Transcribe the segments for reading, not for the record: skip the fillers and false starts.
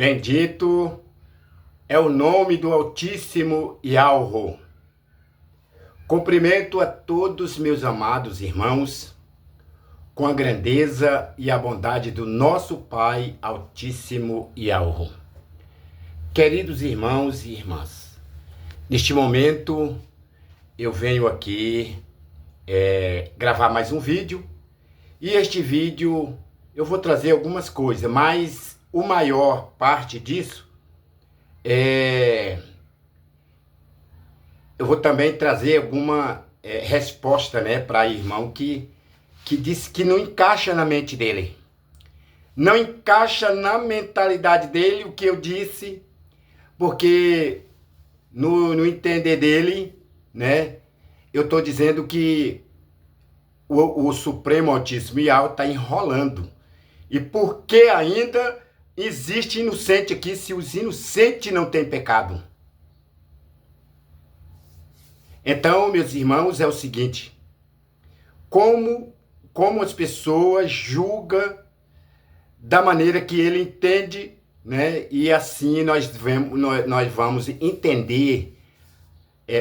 Bendito é o nome do Altíssimo Yahweh. Cumprimento a todos meus amados irmãos, com a grandeza e a bondade do nosso Pai Altíssimo Yahweh. Queridos irmãos e irmãs, neste momento eu venho aqui gravar mais um vídeo, e este vídeo eu vou trazer algumas coisas, mas o maior parte disso eu vou também trazer alguma resposta, para irmão que disse que não encaixa na mente dele. Não encaixa na mentalidade dele o que eu disse, porque no entender dele, eu estou dizendo que o Supremo Altíssimo Yahweh está enrolando. E por que ainda existe inocente aqui, se os inocentes não têm pecado? Então, meus irmãos, é o seguinte: como as pessoas julgam da maneira que ele entende, e assim nós vamos entender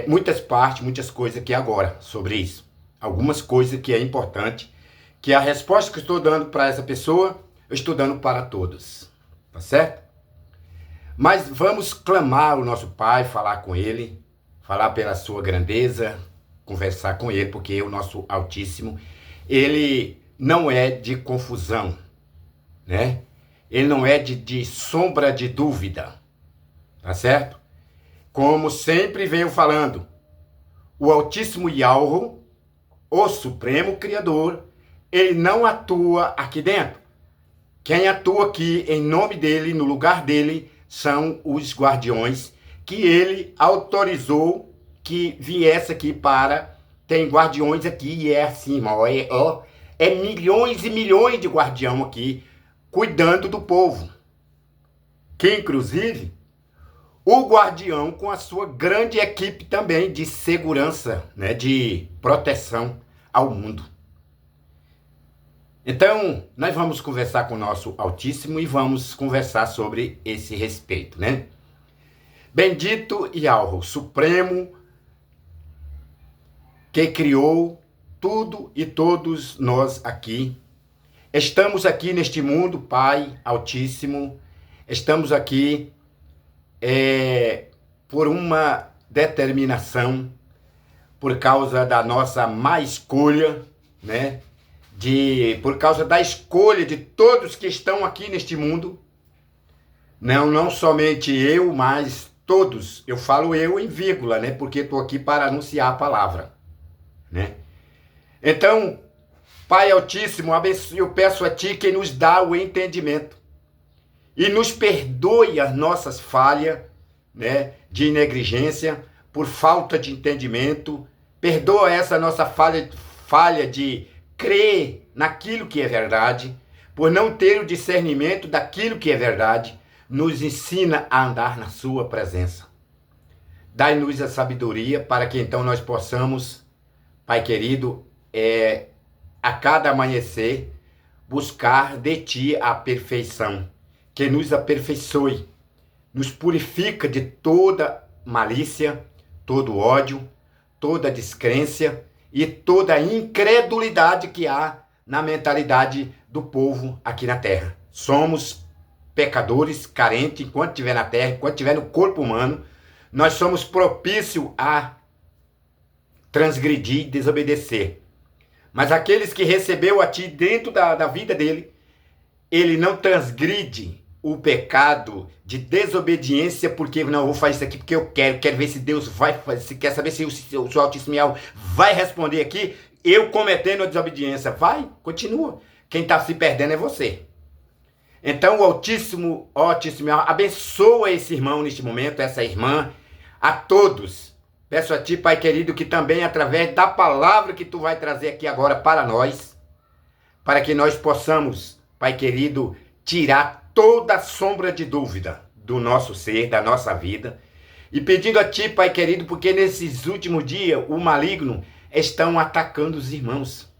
muitas coisas aqui agora sobre isso. Algumas coisas que é importante, que a resposta que eu estou dando para essa pessoa, eu estou dando para todos. Tá certo? Mas vamos clamar o nosso Pai, falar com Ele, falar pela sua grandeza, conversar com Ele, porque o nosso Altíssimo, Ele não é de confusão, Ele não é de sombra de dúvida, tá certo? Como sempre venho falando, o Altíssimo Yahweh, o Supremo Criador, Ele não atua aqui dentro. Quem atua aqui em nome dele, no lugar dele, são os guardiões que ele autorizou que viesse aqui para... Tem guardiões aqui e é assim, irmão. É milhões e milhões de guardião aqui cuidando do povo. Que, inclusive, o guardião com a sua grande equipe também de segurança, de proteção ao mundo. Então, nós vamos conversar com o nosso Altíssimo e vamos conversar sobre esse respeito, Bendito Yahweh, Supremo, que criou tudo e todos nós aqui. Estamos aqui neste mundo, Pai Altíssimo, estamos aqui por uma determinação, por causa da nossa má escolha, por causa da escolha de todos que estão aqui neste mundo, não somente eu, mas todos. Eu falo eu em vírgula, porque estou aqui para anunciar a palavra, Então, Pai Altíssimo, eu peço a Ti que nos dá o entendimento e nos perdoe as nossas falhas, de negligência, por falta de entendimento. Perdoa essa nossa falha de crer naquilo que é verdade, por não ter o discernimento daquilo que é verdade. Nos ensina a andar na sua presença. Dai-nos a sabedoria para que então nós possamos, Pai querido, a cada amanhecer, buscar de Ti a perfeição, que nos aperfeiçoe, nos purifica de toda malícia, todo ódio, toda descrença e toda incredulidade que há na mentalidade do povo aqui na terra. Somos pecadores, carentes, enquanto estiver na terra, enquanto estiver no corpo humano, nós somos propícios a transgredir e desobedecer. Mas aqueles que recebeu a Ti dentro da vida dele, ele não transgride o pecado de desobediência, porque não, vou fazer isso aqui porque eu quero ver se Deus vai fazer, se quer saber se o Altíssimo Yahweh vai responder aqui, eu cometendo a desobediência. Vai, continua. Quem está se perdendo é você. Então o Altíssimo Yahweh abençoa esse irmão neste momento, essa irmã, a todos. Peço a Ti, Pai querido, que também através da palavra que Tu vai trazer aqui agora para nós, para que nós possamos, Pai querido, tirar toda sombra de dúvida do nosso ser, da nossa vida, e pedindo a Ti, Pai querido, porque nesses últimos dias o maligno estão atacando os irmãos,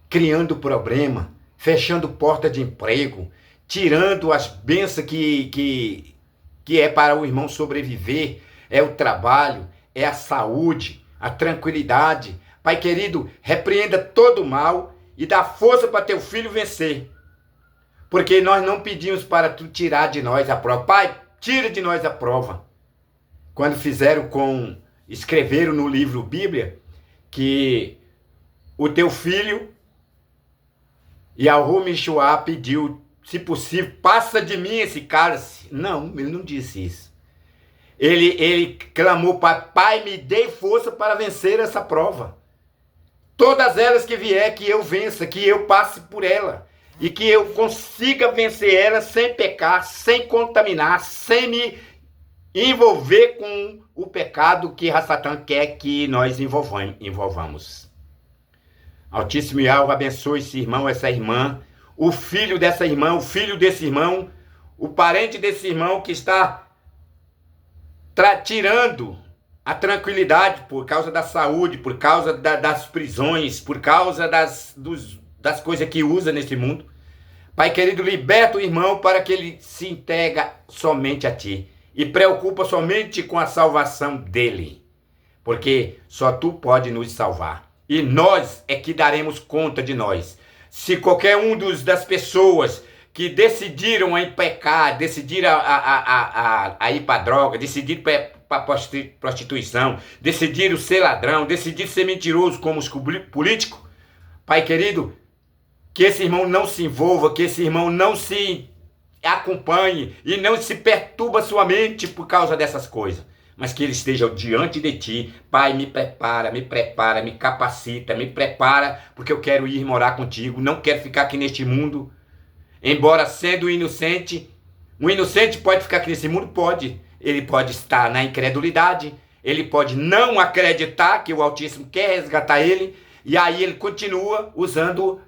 criando problema, fechando porta de emprego, tirando as bênçãos que é para o irmão sobreviver, é o trabalho, é a saúde, a tranquilidade. Pai querido, repreenda todo o mal e dá força para teu filho vencer. Porque nós não pedimos para tu tirar de nós a prova. Pai, tira de nós a prova. Quando escreveram no livro Bíblia, que o teu filho, Yahu Mishuá, pediu, se possível, passa de mim esse cálice. Não, ele não disse isso. Ele clamou, pai, me dê força para vencer essa prova. Todas elas que vier, que eu vença, que eu passe por ela. E que eu consiga vencer ela sem pecar, sem contaminar, sem me envolver com o pecado que Satã quer que nós envolvamos. Altíssimo Yahweh, abençoe esse irmão, essa irmã, o filho dessa irmã, o filho desse irmão, o parente desse irmão que está tirando a tranquilidade por causa da saúde, por causa das prisões, por causa das coisas que usa nesse mundo. Pai querido, liberta o irmão para que ele se entregue somente a ti e preocupa somente com a salvação dele, porque só tu pode nos salvar e nós é que daremos conta de nós. Se qualquer das pessoas que decidiram a pecar, decidiram a ir para droga, decidiram para prostituição, decidiram ser ladrão, decidiram ser mentiroso como os políticos, Pai querido, que esse irmão não se envolva, que esse irmão não se acompanhe e não se perturba sua mente por causa dessas coisas. Mas que ele esteja diante de ti. Pai, me prepara, me capacita, me prepara, porque eu quero ir morar contigo, não quero ficar aqui neste mundo. Embora sendo inocente, um inocente pode ficar aqui nesse mundo? Pode. Ele pode estar na incredulidade, ele pode não acreditar que o Altíssimo quer resgatar ele, e aí ele continua usando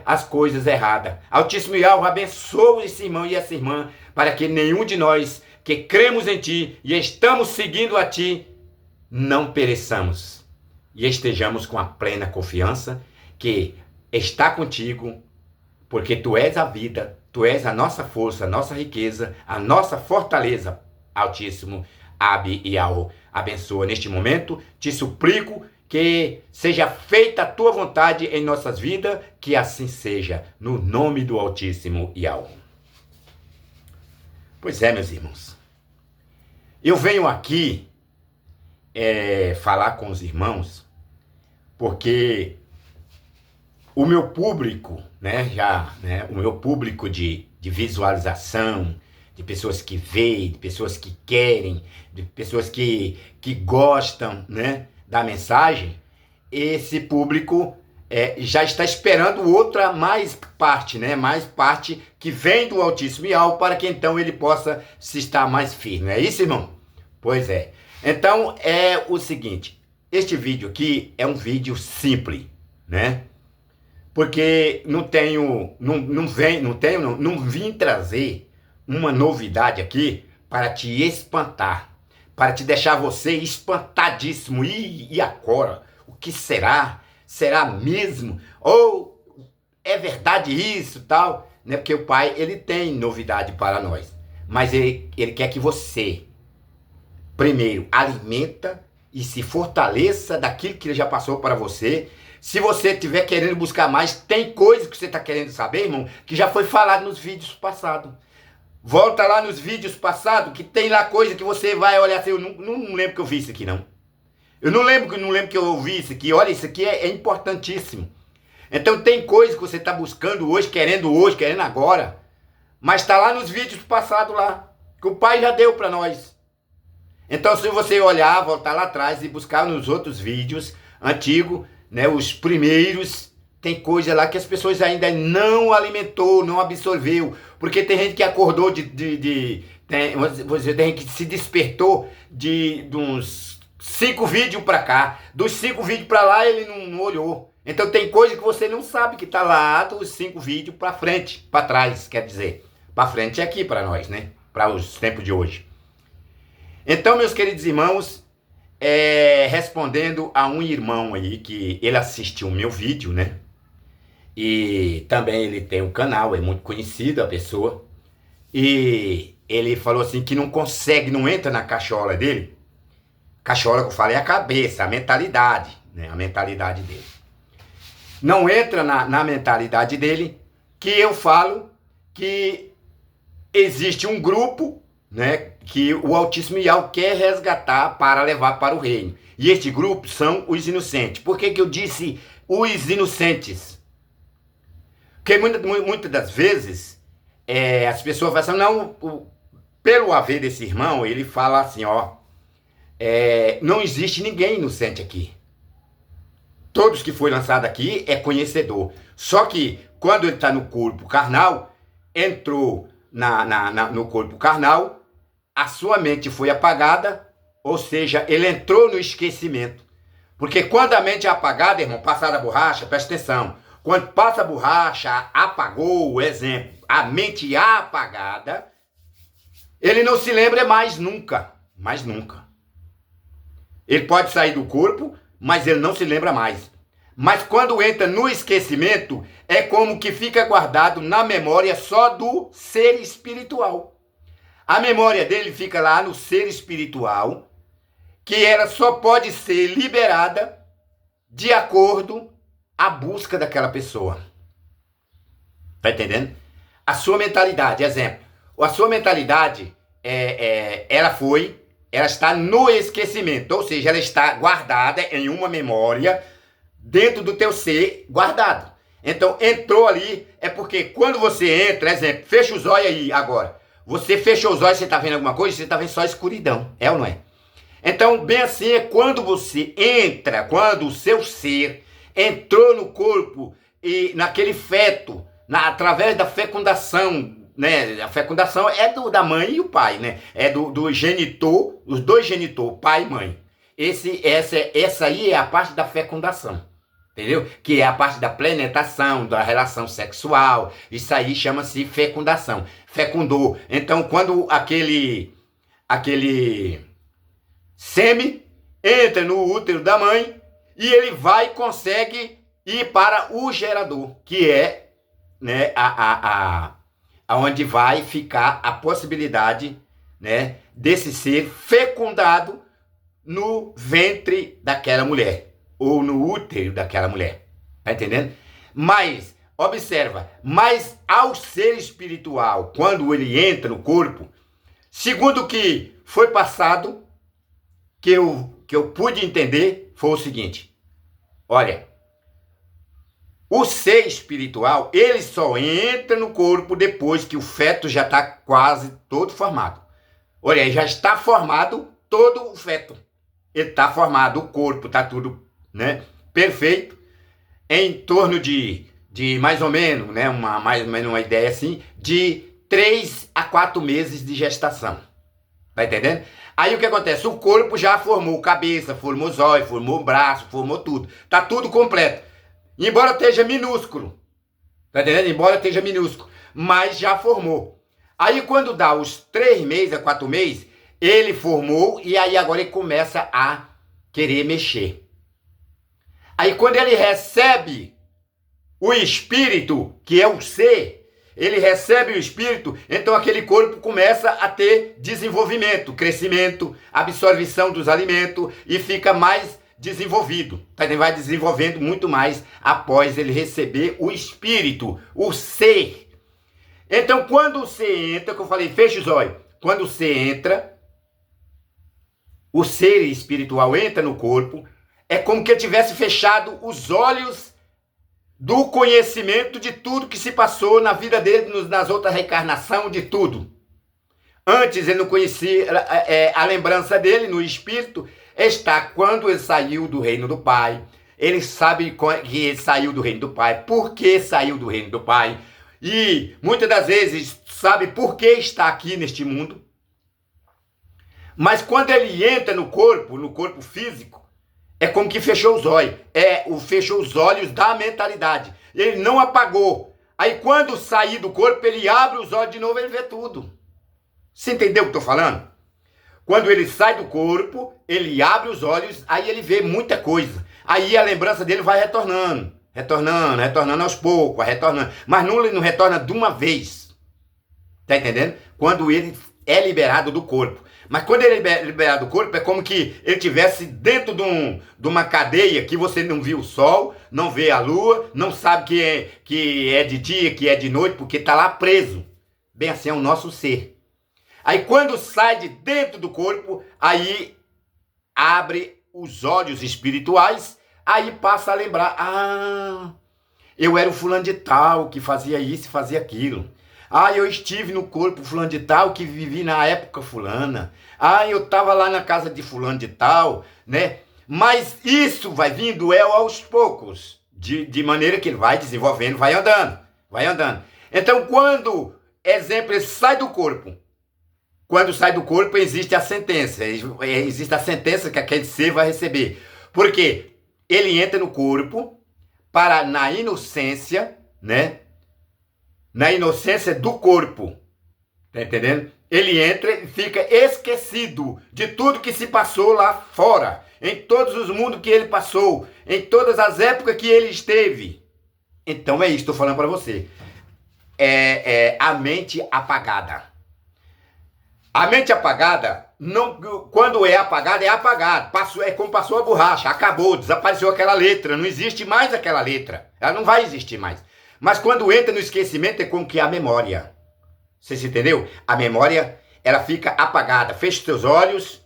as coisas erradas. Altíssimo Yahweh, abençoa esse irmão e essa irmã, para que nenhum de nós que cremos em ti e estamos seguindo a ti, não pereçamos e estejamos com a plena confiança que está contigo, porque tu és a vida, tu és a nossa força, a nossa riqueza, a nossa fortaleza. Altíssimo Abi e Yahweh, abençoa neste momento, te suplico que seja feita a tua vontade em nossas vidas, que assim seja, no nome do Altíssimo Yahweh. Pois é, meus irmãos, eu venho aqui falar com os irmãos, porque o meu público, o meu público de visualização, de pessoas que veem, de pessoas que querem, de pessoas que gostam, da mensagem, esse público já está esperando mais parte, mais parte que vem do Altíssimo Yahweh, para que então ele possa se estar mais firme. É isso, irmão? Pois é. Então é o seguinte, este vídeo aqui é um vídeo simples, porque não vim trazer uma novidade aqui para te espantar, para te deixar você espantadíssimo. E agora? O que será? Será mesmo? Ou é verdade isso, tal? Porque o Pai, ele tem novidade para nós. Mas ele quer que você, primeiro, alimenta e se fortaleça daquilo que ele já passou para você. Se você estiver querendo buscar mais, tem coisa que você está querendo saber, irmão, que já foi falado nos vídeos passados. Volta lá nos vídeos passados, que tem lá coisa que você vai olhar assim, eu não lembro que eu vi isso aqui, não. Eu não lembro que eu ouvi isso aqui. Olha, isso aqui é importantíssimo. Então tem coisa que você está buscando hoje, querendo agora, mas está lá nos vídeos passados lá, que o Pai já deu para nós. Então se você olhar, voltar lá atrás e buscar nos outros vídeos antigos, os primeiros, tem coisa lá que as pessoas ainda não alimentou, não absorveu. Porque tem gente que acordou tem gente que se despertou de uns 5 vídeos para cá. Dos 5 vídeos para lá ele não olhou. Então tem coisa que você não sabe que está lá dos 5 vídeos para frente, para trás, quer dizer. Para frente é aqui para nós, para os tempos de hoje. Então, meus queridos irmãos, respondendo a um irmão aí que ele assistiu o meu vídeo, E também ele tem um canal, é muito conhecido a pessoa. E ele falou assim que não consegue, não entra na cachola dele. Cachola que eu falo é a cabeça, a mentalidade, né? A mentalidade dele. Não entra na mentalidade dele que eu falo que existe um grupo, né, que o Altíssimo Yahweh quer resgatar para levar para o reino. E este grupo são os inocentes. Por que eu disse os inocentes? Porque muitas das vezes as pessoas falam assim, não, pelo haver desse irmão, ele fala assim, ó, não existe ninguém inocente aqui. Todos que foi lançado aqui é conhecedor. Só que quando ele está no corpo carnal, entrou no corpo carnal, a sua mente foi apagada, ou seja, ele entrou no esquecimento. Porque quando a mente é apagada, irmão, passar a borracha, presta atenção. Quando passa a borracha, apagou, exemplo, a mente apagada, ele não se lembra mais nunca. Mais nunca. Ele pode sair do corpo, mas ele não se lembra mais. Mas quando entra no esquecimento, é como que fica guardado na memória só do ser espiritual. A memória dele fica lá no ser espiritual, que ela só pode ser liberada de acordo à busca daquela pessoa. Tá entendendo? A sua mentalidade, exemplo, a sua mentalidade, ela está no esquecimento, ou seja, ela está guardada em uma memória dentro do teu ser guardado. Então, entrou ali, é porque quando você entra, exemplo, fecha os olhos aí agora. Você fechou os olhos, você está vendo alguma coisa, você está vendo só escuridão, é ou não é? Então, bem assim é quando você entra, quando o seu ser entrou no corpo e naquele feto, através da fecundação, né? A fecundação é da mãe e o pai, né? É do genitor, os dois genitores, pai e mãe. Essa aí é a parte da fecundação. Entendeu? Que é a parte da penetração, da relação sexual. Isso aí chama-se fecundação. Fecundou. Então, quando aquele sêmen entra no útero da mãe e ele vai e consegue ir para o gerador, que é, né, aonde vai ficar a possibilidade, né, desse ser fecundado no ventre daquela mulher. Ou no útero daquela mulher. Tá entendendo? Mas, observa, mas ao ser espiritual, quando ele entra no corpo, segundo o que foi passado, que eu pude entender, foi o seguinte. Olha, o ser espiritual, ele só entra no corpo depois que o feto já está quase todo formado. Olha, já está formado todo o feto. Ele está formado, o corpo está tudo, né, perfeito, em torno de mais ou menos, né, mais ou menos uma ideia assim, de 3 a 4 meses de gestação. Tá entendendo? Aí o que acontece? O corpo já formou cabeça, formou zóio, formou braço, formou tudo. Tá tudo completo. Embora esteja minúsculo. Tá entendendo? Embora esteja minúsculo. Mas já formou. Aí quando dá os 3 meses a 4 meses, ele formou e aí agora ele começa a querer mexer. Aí quando ele recebe o espírito, que é o ser, ele recebe o espírito, então aquele corpo começa a ter desenvolvimento, crescimento, absorção dos alimentos e fica mais desenvolvido. Ele vai desenvolvendo muito mais após ele receber o espírito, o ser. Então quando o ser entra, que eu falei, fecha os olhos, quando o ser entra, o ser espiritual entra no corpo, é como que ele tivesse fechado os olhos do conhecimento de tudo que se passou na vida dele, nas outras reencarnações, de tudo. Antes ele não conhecia a lembrança dele no espírito, está quando ele saiu do reino do Pai. Ele sabe que ele saiu do reino do Pai, por que saiu do reino do Pai. E muitas das vezes sabe por que está aqui neste mundo. Mas quando ele entra no corpo físico, é como que fechou os olhos. Fechou os olhos da mentalidade. Ele não apagou. Aí quando sair do corpo, ele abre os olhos de novo e ele vê tudo. Você entendeu o que eu estou falando? Quando ele sai do corpo, ele abre os olhos, aí ele vê muita coisa. Aí a lembrança dele vai retornando. retornando aos poucos, retornando. Mas não retorna de uma vez. Tá entendendo? Quando ele é liberado do corpo. Mas quando ele é liberado do corpo, é como que ele estivesse dentro de uma cadeia que você não viu o sol, não vê a lua, não sabe que é de dia, que é de noite, porque está lá preso. Bem assim é o nosso ser. Aí quando sai de dentro do corpo, aí abre os olhos espirituais, aí passa a lembrar, eu era o fulano de tal, que fazia isso e fazia aquilo. Eu estive no corpo fulano de tal, que vivi na época fulana. Eu estava lá na casa de fulano de tal, né? Mas isso vai vindo aos poucos, de maneira que ele vai desenvolvendo, vai andando. Então, quando, exemplo, ele sai do corpo, quando sai do corpo existe a sentença, que aquele ser vai receber. Porque ele entra no corpo para, na inocência, né? Na inocência do corpo, tá entendendo? Ele entra e fica esquecido de tudo que se passou lá fora, em todos os mundos que ele passou, em todas as épocas que ele esteve. Então é isso, estou falando para você. É a mente apagada. A mente apagada, quando é apagada, é apagado. É como passou a borracha, acabou, desapareceu aquela letra, não existe mais aquela letra. Ela não vai existir mais. Mas quando entra no esquecimento é como que a memória. Você se entendeu? A memória, ela fica apagada. Fecha os seus olhos.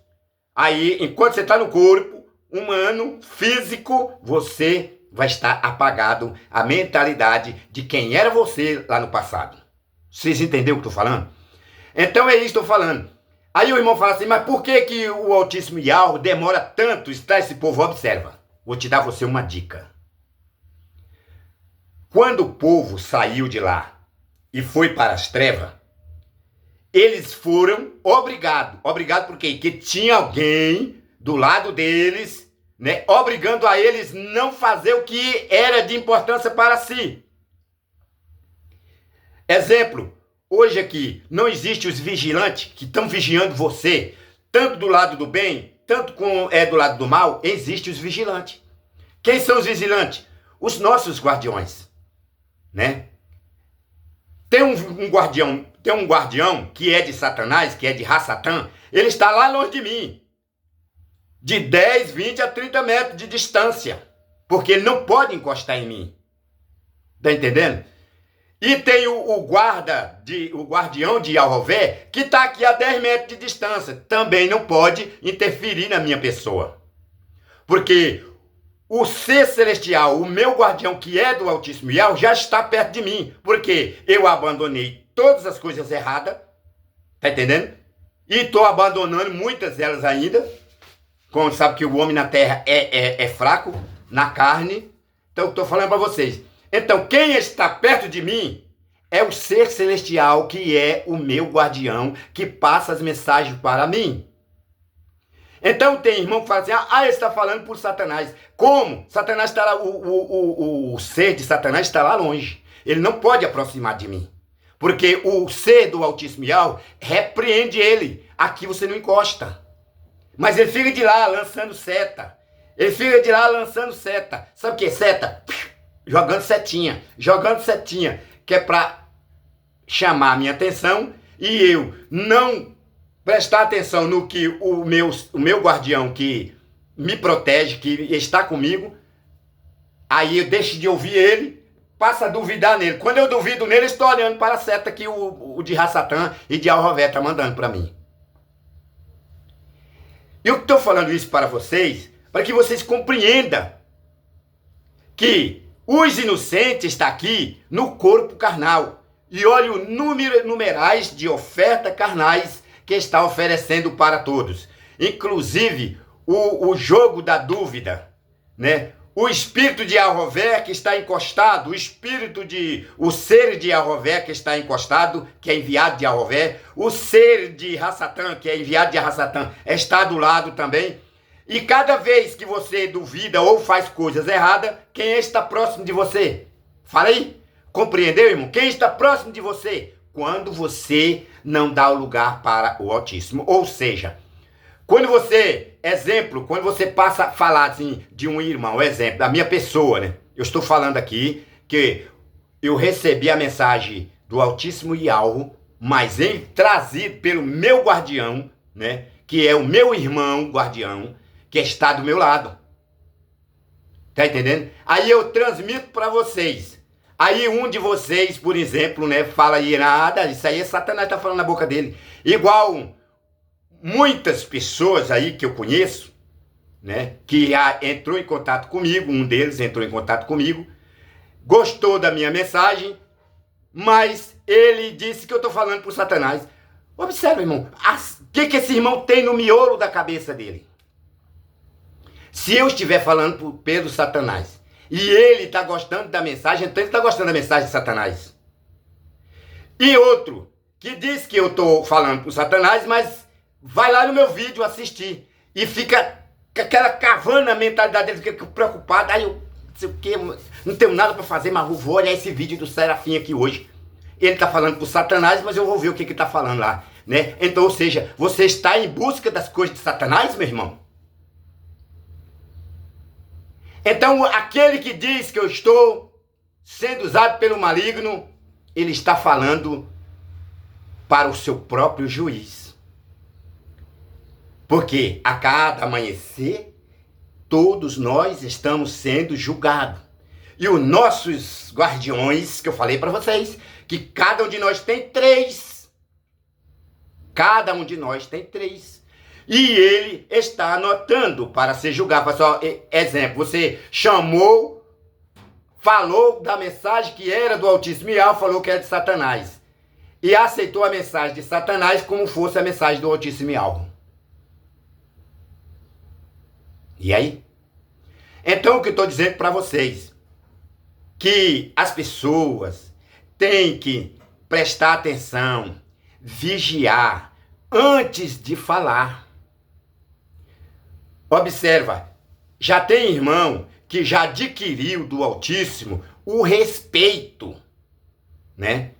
Aí, enquanto você está no corpo humano, físico, você vai estar apagado. A mentalidade de quem era você lá no passado. Vocês entenderam o que eu estou falando? Então é isso que estou falando. Aí o irmão fala assim, mas por que o Altíssimo Yahweh demora tanto estar esse povo? Observa. Vou te dar você uma dica. Quando o povo saiu de lá e foi para as trevas, eles foram obrigados. Obrigado por quê? Porque tinha alguém do lado deles, né, obrigando a eles não fazer o que era de importância para si. Exemplo, hoje aqui não existe os vigilantes que estão vigiando você, tanto do lado do bem, tanto do lado do mal, existe os vigilantes. Quem são os vigilantes? Os nossos guardiões. Né? Tem um guardião que é de Satanás, que é de Rassatã, ele está lá longe de mim, de 10, 20 a 30 metros de distância, porque ele não pode encostar em mim. Tá entendendo? E tem o guardião de Yahvé, que está aqui a 10 metros de distância, também não pode interferir na minha pessoa, porque o ser celestial, o meu guardião que é do Altíssimo Yahweh, já está perto de mim. Porque eu abandonei todas as coisas erradas. Tá entendendo? E estou abandonando muitas delas ainda. Como sabe que o homem na terra é fraco, na carne. Então estou falando para vocês. Então quem está perto de mim é o ser celestial que é o meu guardião, que passa as mensagens para mim. Então tem irmão que fala assim, ele está falando por Satanás. Como? Satanás está lá, o ser de Satanás está lá longe. Ele não pode aproximar de mim. Porque o ser do Altíssimo Yahweh repreende ele. Aqui você não encosta. Mas ele fica de lá lançando seta. Sabe o que é seta? Jogando setinha. Que é para chamar a minha atenção e eu não prestar atenção no que o meu guardião que me protege, que está comigo, aí eu deixo de ouvir ele, passo a duvidar nele. Quando eu duvido nele, estou olhando para a seta que o de Rassatã e de Yahvé está mandando para mim. Eu estou falando isso para vocês, para que vocês compreendam que os inocentes estão aqui no corpo carnal. E olha o numerais de ofertas carnais que está oferecendo para todos. Inclusive, o jogo da dúvida, né? O espírito de Yahvé que está encostado, o ser de Yahvé que está encostado, que é enviado de Yahvé, o ser de Rassatã, que é enviado de Rassatã, está do lado também. E cada vez que você duvida ou faz coisas erradas, quem está próximo de você? Fala aí. Compreendeu, irmão? Quem está próximo de você? Quando você não dá o lugar para o Altíssimo. Ou seja, quando você passa a falar assim de um irmão, exemplo, da minha pessoa, né? Eu estou falando aqui que eu recebi a mensagem do Altíssimo Yahweh, mas trazido pelo meu guardião, né? Que é o meu irmão guardião, que está do meu lado. Tá entendendo? Aí eu transmito para vocês. Aí um de vocês, por exemplo, né, fala aí, nada, isso aí é Satanás tá falando na boca dele. Igual muitas pessoas aí que eu conheço, né, que entrou em contato comigo, um deles entrou em contato comigo, gostou da minha mensagem, mas ele disse que eu tô falando pro Satanás. Observa, irmão, o que esse irmão tem no miolo da cabeça dele? Se eu estiver falando pelo Satanás e ele está gostando da mensagem, então ele está gostando da mensagem de Satanás. E outro que diz que eu estou falando para o Satanás, mas vai lá no meu vídeo assistir e fica com aquela cavando a mentalidade dele, fica preocupado. Aí eu não sei o que, não tenho nada para fazer, mas vou olhar esse vídeo do Serafim aqui hoje. Ele está falando para o Satanás, mas eu vou ver o que ele está falando lá, né? Então, ou seja, você está em busca das coisas de Satanás, meu irmão? Então, aquele que diz que eu estou sendo usado pelo maligno, ele está falando para o seu próprio juiz. Porque a cada amanhecer, todos nós estamos sendo julgados. E os nossos guardiões, que eu falei para vocês, que cada um de nós tem 3. Cada um de nós tem 3. E ele está anotando para ser julgado. Pessoal, exemplo, você chamou, falou da mensagem que era do Altíssimo Yahweh, falou que era de Satanás. E aceitou a mensagem de Satanás como fosse a mensagem do Altíssimo Yahweh. E aí? Então o que eu estou dizendo para vocês? Que as pessoas têm que prestar atenção, vigiar antes de falar. Observa, já tem irmão que já adquiriu do Altíssimo o respeito, né,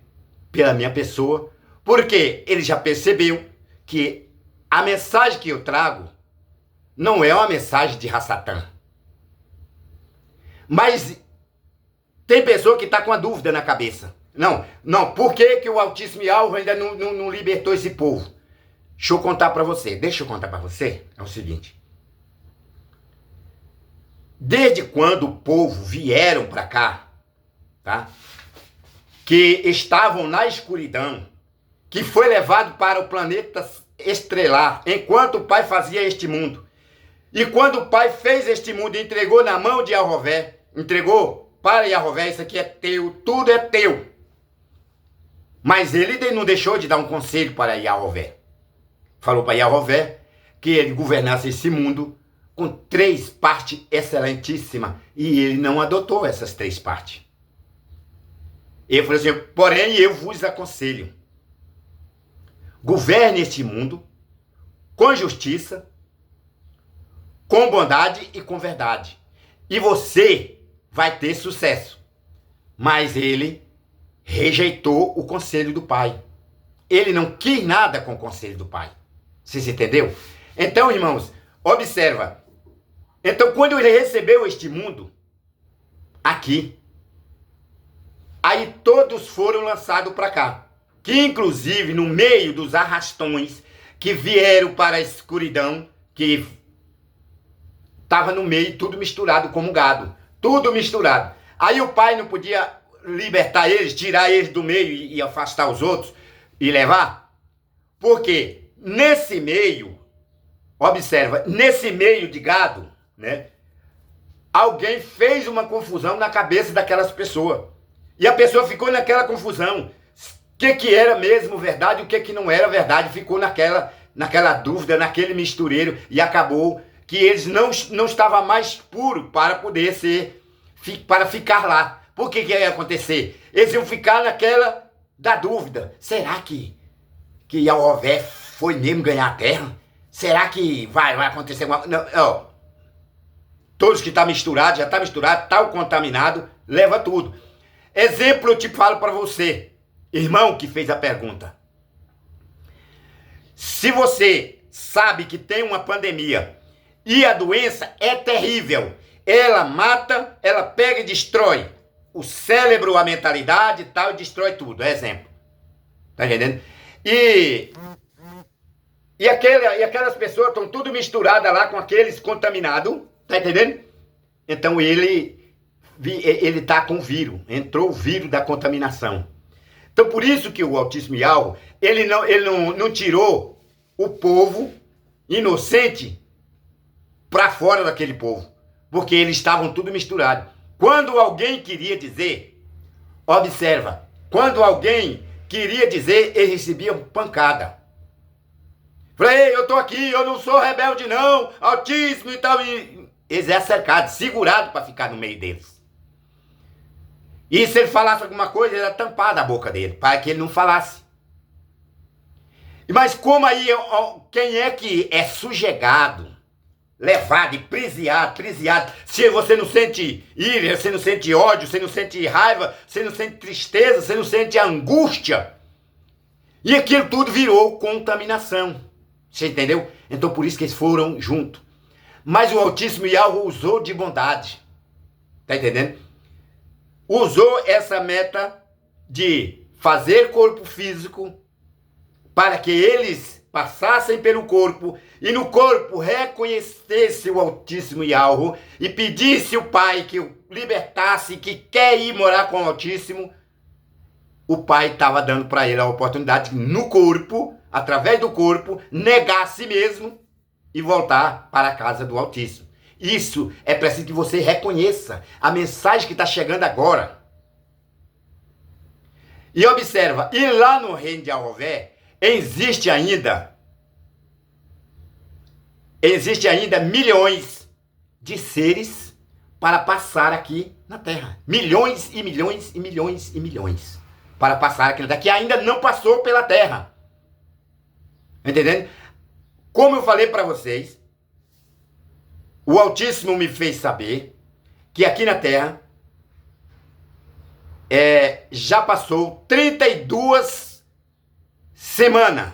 pela minha pessoa, porque ele já percebeu que a mensagem que eu trago não é uma mensagem de Rassatã. Mas tem pessoa que está com a dúvida na cabeça. Não, por que o Altíssimo Yahweh ainda não libertou esse povo? Deixa eu contar para você, é o seguinte. Desde quando o povo vieram para cá, tá? Que estavam na escuridão, que foi levado para o planeta estrelar, enquanto o Pai fazia este mundo. E quando o Pai fez este mundo e entregou na mão de Yahovvé, entregou para Yahovvé, isso aqui é teu, tudo é teu. Mas ele não deixou de dar um conselho para Yahovvé. Falou para Yahovvé que ele governasse esse mundo com 3 partes excelentíssimas, e ele não adotou essas 3 partes. Ele falou assim, porém eu vos aconselho, governe este mundo com justiça, com bondade e com verdade, e você vai ter sucesso. Mas ele rejeitou o conselho do Pai. Ele não quis nada com o conselho do Pai. Vocês entenderam? Então, irmãos, observa. Então, quando ele recebeu este mundo, aqui, aí todos foram lançados para cá. Que, inclusive, no meio dos arrastões que vieram para a escuridão, que estava no meio, tudo misturado como gado. Tudo misturado. Aí o Pai não podia libertar eles, tirar eles do meio e afastar os outros e levar? Porque nesse meio, observa, nesse meio de gado, né? Alguém fez uma confusão na cabeça daquelas pessoas. E a pessoa ficou naquela confusão. O que era mesmo verdade e o que não era verdade. Ficou naquela dúvida, naquele mistureiro. E acabou que eles não estavam mais puros para poder para ficar lá. Por que ia acontecer? Eles iam ficar naquela da dúvida. Será que Yahovvé foi mesmo ganhar a terra? Será que vai acontecer alguma coisa? Não. Todos que estão misturados, já está misturado, está contaminado, leva tudo. Exemplo, eu te falo para você, irmão que fez a pergunta. Se você sabe que tem uma pandemia e a doença é terrível, ela mata, ela pega e destrói o cérebro, a mentalidade e tal, e destrói tudo. É exemplo. Tá entendendo? E aquelas pessoas estão tudo misturadas lá com aqueles contaminados. Tá entendendo? Então ele tá com o vírus. Entrou o vírus da contaminação. Então por isso que o autismo e algo, ele não tirou o povo inocente para fora daquele povo. Porque eles estavam tudo misturados. Quando alguém queria dizer, observa, quando alguém queria dizer, eles recebiam pancada. Falei, eu tô aqui, eu não sou rebelde não, autismo e tal. E eles eram cercados, segurados para ficar no meio deles. E se ele falasse alguma coisa, era tampada a boca dele, para que ele não falasse. Mas como aí, quem é que é sujegado, levado e prisiado, se você não sente ira, você não sente ódio, você não sente raiva, você não sente tristeza, você não sente angústia. E aquilo tudo virou contaminação. Você entendeu? Então por isso que eles foram juntos. Mas o autismo e algo usou de bondade. Tá entendendo? Usou essa meta de fazer corpo físico para que eles passassem pelo corpo e no corpo reconhecesse o autismo e algo e pedisse o pai que o libertasse, que quer ir morar com o autismo. O pai estava dando para ele a oportunidade de, no corpo, através do corpo, negar a si mesmo e voltar para a casa do autismo. Isso é preciso que você reconheça a mensagem que está chegando agora. E observa, e lá no reino de Arrové, existe ainda milhões de seres para passar aqui na Terra. Milhões e milhões e milhões e milhões para passar aqui na Terra, que ainda não passou pela Terra. Entendendo? Como eu falei para vocês, o Altíssimo me fez saber que aqui na Terra já passou 32 semanas.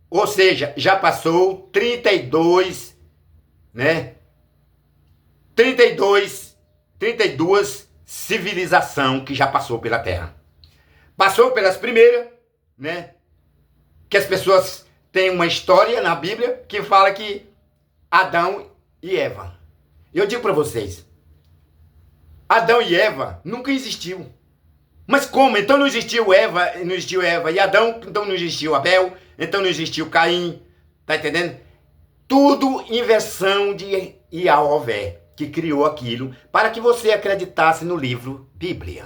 Ou seja, já passou 32, né? 32 civilização que já passou pela Terra. Passou pelas primeiras, né? Que as pessoas têm uma história na Bíblia que fala que Adão e Eva. Eu digo para vocês, Adão e Eva nunca existiu. Mas como? Então não existiu Eva e Adão, então não existiu Abel, então não existiu Caim, tá entendendo? Tudo inversão de Iaové, que criou aquilo para que você acreditasse no livro Bíblia.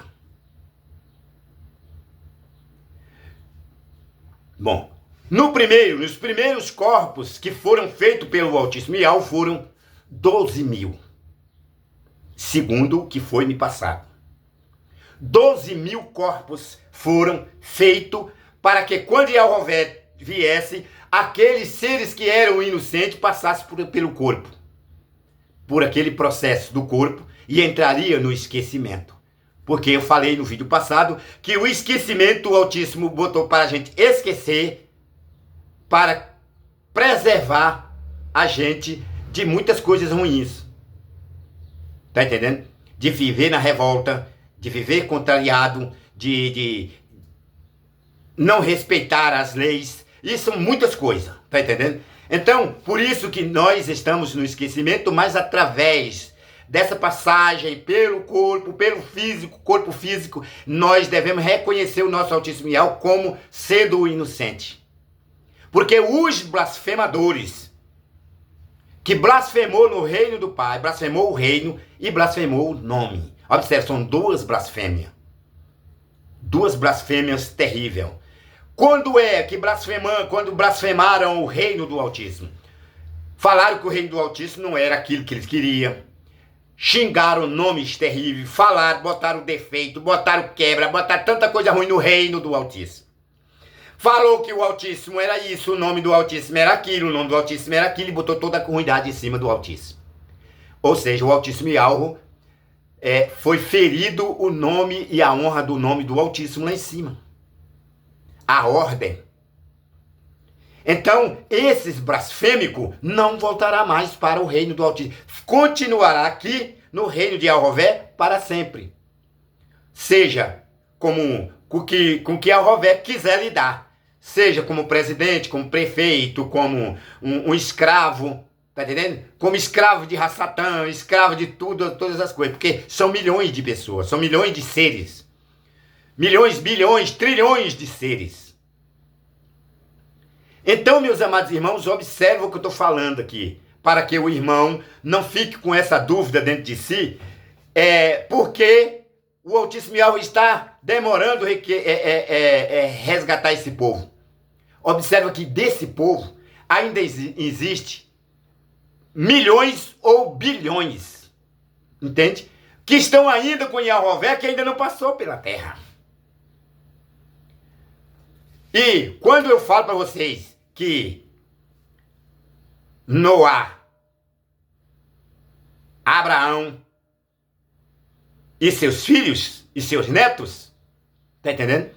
Bom, nos primeiros corpos que foram feitos pelo Altíssimo Ial foram 12 mil, segundo o que foi me passado. 12 mil corpos foram feitos para que quando Iavé viesse, aqueles seres que eram inocentes passassem pelo corpo, por aquele processo do corpo e entraria no esquecimento. Porque eu falei no vídeo passado que o esquecimento o Altíssimo botou para a gente esquecer, para preservar a gente de muitas coisas ruins. Tá entendendo? De viver na revolta, de viver contrariado, de não respeitar as leis. Isso são muitas coisas, tá entendendo? Então, por isso que nós estamos no esquecimento, mas através dessa passagem pelo corpo, corpo físico, nós devemos reconhecer o nosso Altíssimo Ial como sendo inocente. Porque os blasfemadores, que blasfemou no reino do Pai, blasfemou o reino e blasfemou o nome. Observe, são duas blasfêmias. Duas blasfêmias terríveis. Quando blasfemaram o reino do Altíssimo? Falaram que o reino do Altíssimo não era aquilo que eles queriam. Xingaram nomes terríveis, falaram, botaram defeito, botaram quebra, botaram tanta coisa ruim no reino do Altíssimo. Falou que o Altíssimo era isso, o nome do Altíssimo era aquilo, o nome do Altíssimo era aquilo, e botou toda a ruindade em cima do Altíssimo. Ou seja, o Altíssimo Ialgo foi ferido o nome e a honra do nome do Altíssimo lá em cima. A ordem. Então, esses blasfêmicos não voltará mais para o reino do Altíssimo. Continuará aqui no reino de Arrové para sempre. Seja com que Arrové quiser lidar. Seja como presidente, como prefeito, como um escravo, tá entendendo? Como escravo de Rassatã, escravo de tudo, todas as coisas. Porque são milhões de pessoas, são milhões de seres. Milhões, bilhões, trilhões de seres. Então, meus amados irmãos, observa o que eu estou falando aqui, para que o irmão não fique com essa dúvida dentro de si, porque o Altíssimo Yahweh está demorando resgatar esse povo. Observa que desse povo ainda existe milhões ou bilhões, entende? Que estão ainda com Yahová, que ainda não passou pela terra. E quando eu falo para vocês que Noá, Abraão e seus filhos e seus netos, tá entendendo?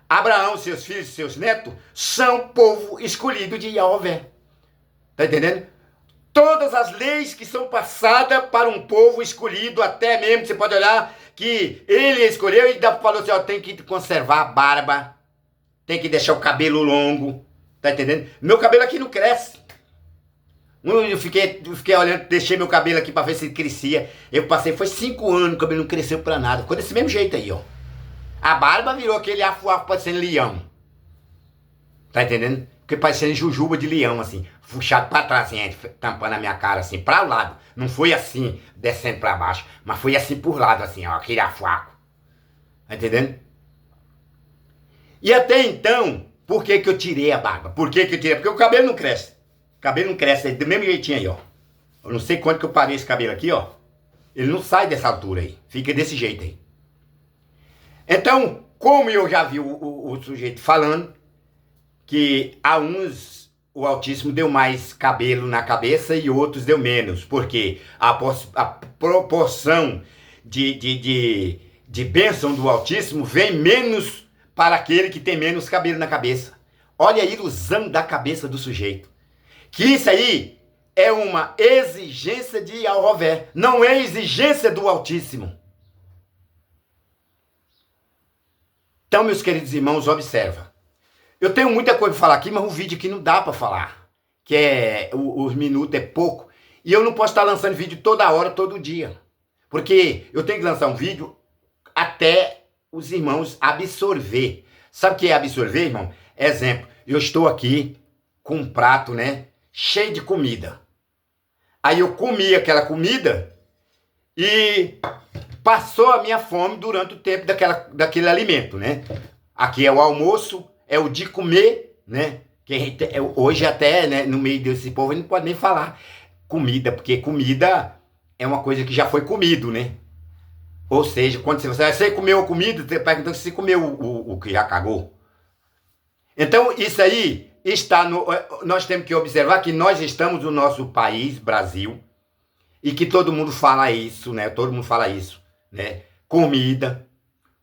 Abraão, seus filhos e seus netos são povo escolhido de Yahová, tá entendendo? Todas as leis que são passadas para um povo escolhido, até mesmo, você pode olhar que ele escolheu e falou assim, ó, tem que conservar a barba, tem que deixar o cabelo longo, tá entendendo? Meu cabelo aqui não cresce. Eu fiquei olhando, deixei meu cabelo aqui para ver se ele crescia. Eu passei, foi 5 anos, o cabelo não cresceu para nada. Ficou desse mesmo jeito aí, ó. A barba virou aquele afo parecendo leão. Tá entendendo? Porque parecendo jujuba de leão, assim. Puxado para trás, assim, tampando a minha cara, assim, para o lado. Não foi assim, descendo para baixo. Mas foi assim por lado, assim, ó. Aquele afuaco. Tá entendendo? E até então, por que eu tirei a barba? Por que eu tirei? Porque o cabelo não cresce. O cabelo não cresce do mesmo jeitinho aí, ó. Eu não sei quanto que eu parei esse cabelo aqui, ó. Ele não sai dessa altura aí. Fica desse jeito aí. Então, como eu já vi o sujeito falando, que a uns o Altíssimo deu mais cabelo na cabeça e outros deu menos. Porque a proporção de bênção do Altíssimo vem menos para aquele que tem menos cabelo na cabeça. Olha a ilusão da cabeça do sujeito. Que isso aí é uma exigência de Yahová, não é exigência do Altíssimo. Então, meus queridos irmãos, observa. Eu tenho muita coisa para falar aqui, mas o vídeo aqui não dá para falar. Que os minutos é pouco. E eu não posso estar lançando vídeo toda hora, todo dia. Porque eu tenho que lançar um vídeo até os irmãos absorver. Sabe o que é absorver, irmão? Exemplo, eu estou aqui com um prato, né, cheio de comida. Aí eu comi aquela comida e passou a minha fome durante o tempo daquele alimento, né? Aqui é o almoço, é o de comer, né? Que hoje até, né, no meio desse povo, a gente não pode nem falar comida, porque comida é uma coisa que já foi comido, né? Ou seja, quando você comeu a comida, você pergunta se você comeu o que já cagou. Então, isso aí está nós temos que observar que nós estamos no nosso país, Brasil, e que todo mundo fala isso, né? Todo mundo fala isso, né? Comida,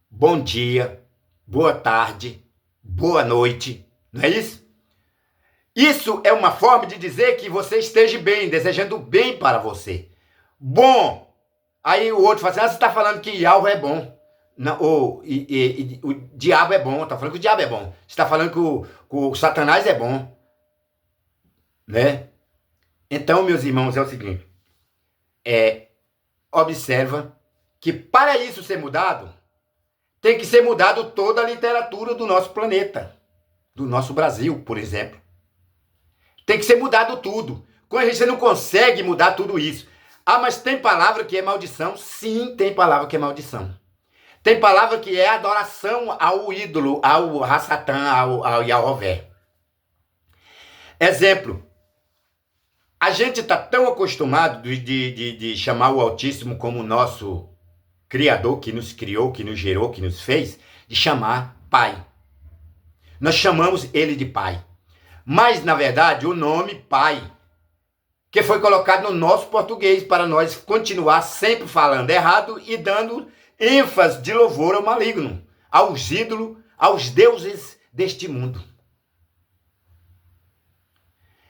bom dia, boa tarde, boa noite, não é isso? Isso é uma forma de dizer que você esteja bem, desejando bem para você. Bom. Aí o outro fala assim, você está falando que Yahweh é bom. Não, o diabo é bom, está falando que o diabo é bom. Você está falando que o Satanás é bom. Né? Então, meus irmãos, é o seguinte. Observa que para isso ser mudado, tem que ser mudado toda a literatura do nosso planeta. Do nosso Brasil, por exemplo. Tem que ser mudado tudo. Quando a gente não consegue mudar tudo isso. Ah, mas tem palavra que é maldição? Sim, tem palavra que é maldição. Tem palavra que é adoração ao ídolo, ao Rassatã, ao Yahová. Exemplo. A gente está tão acostumado de chamar o Altíssimo como nosso Criador, que nos criou, que nos gerou, que nos fez, de chamar Pai. Nós chamamos Ele de Pai. Mas, na verdade, o nome Pai, que foi colocado no nosso português para nós continuar sempre falando errado e dando ênfase de louvor ao maligno, aos ídolos, aos deuses deste mundo.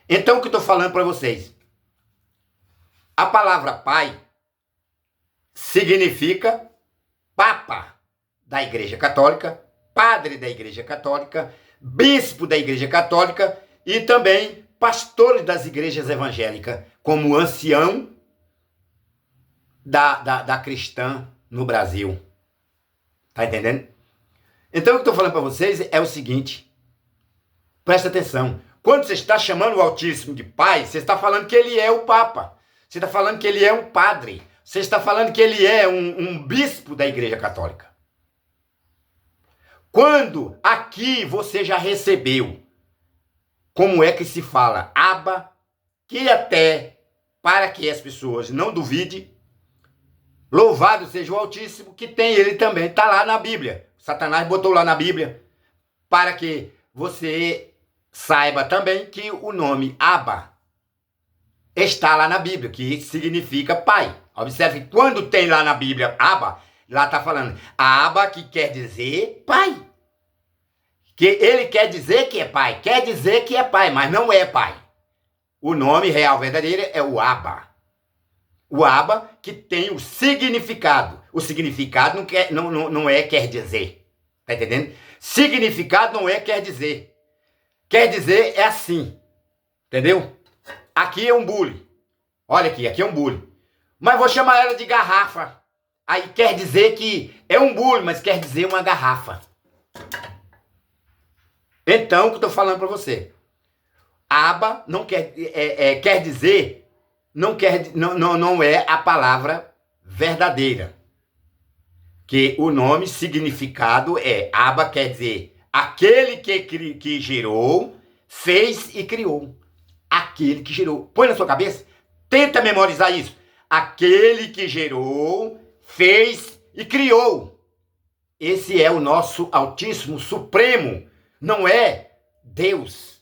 Então, o que eu estou falando para vocês? A palavra pai significa Papa da Igreja Católica, Padre da Igreja Católica, Bispo da Igreja Católica e também pastores das igrejas evangélicas, como ancião da cristã no Brasil. Tá entendendo? Então, o que eu estou falando para vocês é o seguinte. Presta atenção. Quando você está chamando o Altíssimo de Pai, você está falando que ele é o Papa. Você está falando que ele é um padre. Você está falando que ele é um bispo da Igreja Católica. Quando aqui você já recebeu, como é que se fala? Abba, que até, para que as pessoas não duvidem, louvado seja o Altíssimo, que tem ele também. Está lá na Bíblia. Satanás botou lá na Bíblia para que você saiba também que o nome Abba está lá na Bíblia, que significa pai. Observe que quando tem lá na Bíblia Abba, lá está falando Abba, que quer dizer pai. Que ele quer dizer que é pai, quer dizer que é pai, mas não é pai. O nome real verdadeiro é o Abba. O Abba que tem o significado. O significado não é quer dizer. Tá entendendo? Significado não é quer dizer. Quer dizer é assim. Entendeu? Aqui é um bule. Olha aqui é um bule. Mas vou chamar ela de garrafa. Aí quer dizer que é um bule, mas quer dizer uma garrafa. Então, o que eu estou falando para você? Abba não quer, quer dizer, não é a palavra verdadeira. Que o nome, significado é Abba quer dizer aquele que gerou, fez e criou. Aquele que gerou. Põe na sua cabeça, tenta memorizar isso. Aquele que gerou, fez e criou. Esse é o nosso Altíssimo Supremo. Não é Deus.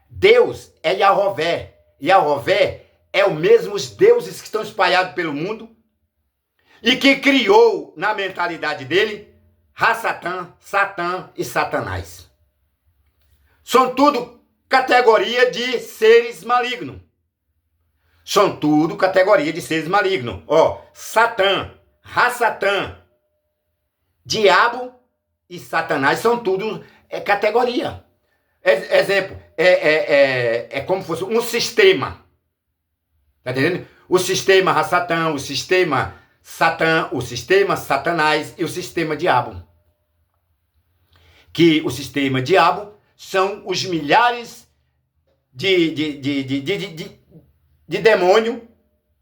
Deus é Yahovvé. Yahovvé é o mesmo os deuses que estão espalhados pelo mundo e que criou na mentalidade dele Satã e Satanás. São tudo categoria de seres malignos. São tudo categoria de seres malignos. Ó, Satã, diabo e Satanás são tudo categoria. Exemplo, é como se fosse um sistema. Tá entendendo? O sistema Satã, o sistema Satã, o sistema Satanás e o sistema diabo. Que o sistema diabo são os milhares de demônio,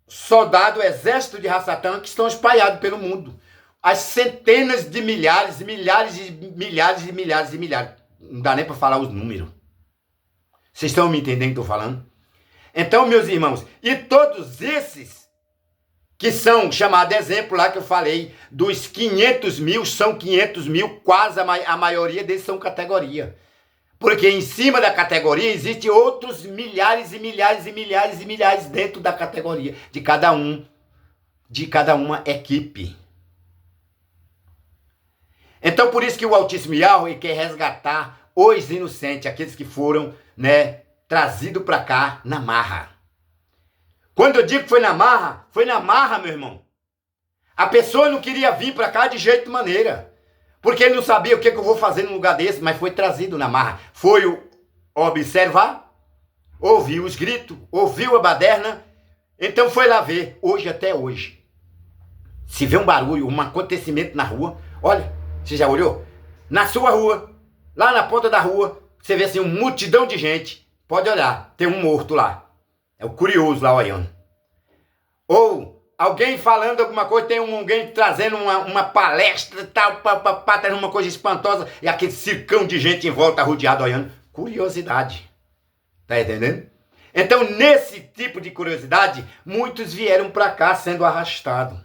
soldado, exército de Satã que estão espalhados pelo mundo. As centenas de milhares, milhares e milhares e milhares e milhares. Não dá nem para falar os números. Vocês estão me entendendo o que eu estou falando? Então, meus irmãos, e todos esses que são chamados exemplo lá que eu falei, dos 500 mil, são 500 mil, quase a maioria deles são categoria. Porque em cima da categoria existem outros milhares e milhares e milhares e milhares dentro da categoria, de cada uma equipe. Então, por isso que o Altíssimo Yahweh quer resgatar os inocentes, aqueles que foram, trazidos para cá na marra. Quando eu digo que foi na marra, meu irmão. A pessoa não queria vir para cá de jeito maneira. Porque ele não sabia o que eu vou fazer num lugar desse, mas foi trazido na marra. Foi observar, ouviu os gritos, ouviu a baderna, então foi lá ver, até hoje. Se vê um barulho, um acontecimento na rua, olha, você já olhou? Na sua rua, lá na ponta da rua, você vê assim uma multidão de gente. Pode olhar, tem um morto lá. É o curioso lá olhando. Ou alguém falando alguma coisa, tem alguém trazendo uma palestra e tal, trazendo uma coisa espantosa, e aquele circão de gente em volta rodeado olhando. Curiosidade. Tá entendendo? Então, nesse tipo de curiosidade, muitos vieram para cá sendo arrastados.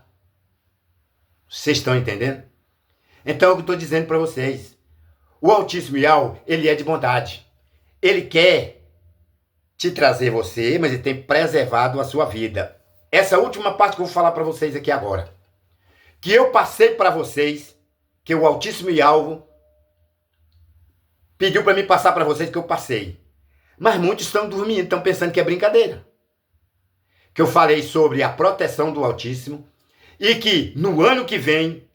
Vocês estão entendendo? Então, é o que eu estou dizendo para vocês. O Altíssimo Yahweh, ele é de bondade. Ele quer te trazer você, mas ele tem preservado a sua vida. Essa última parte que eu vou falar para vocês aqui agora. Que eu passei para vocês, que o Altíssimo Yahweh pediu para mim passar para vocês, que eu passei. Mas muitos estão dormindo, estão pensando que é brincadeira. Que eu falei sobre a proteção do Altíssimo e que no ano que vem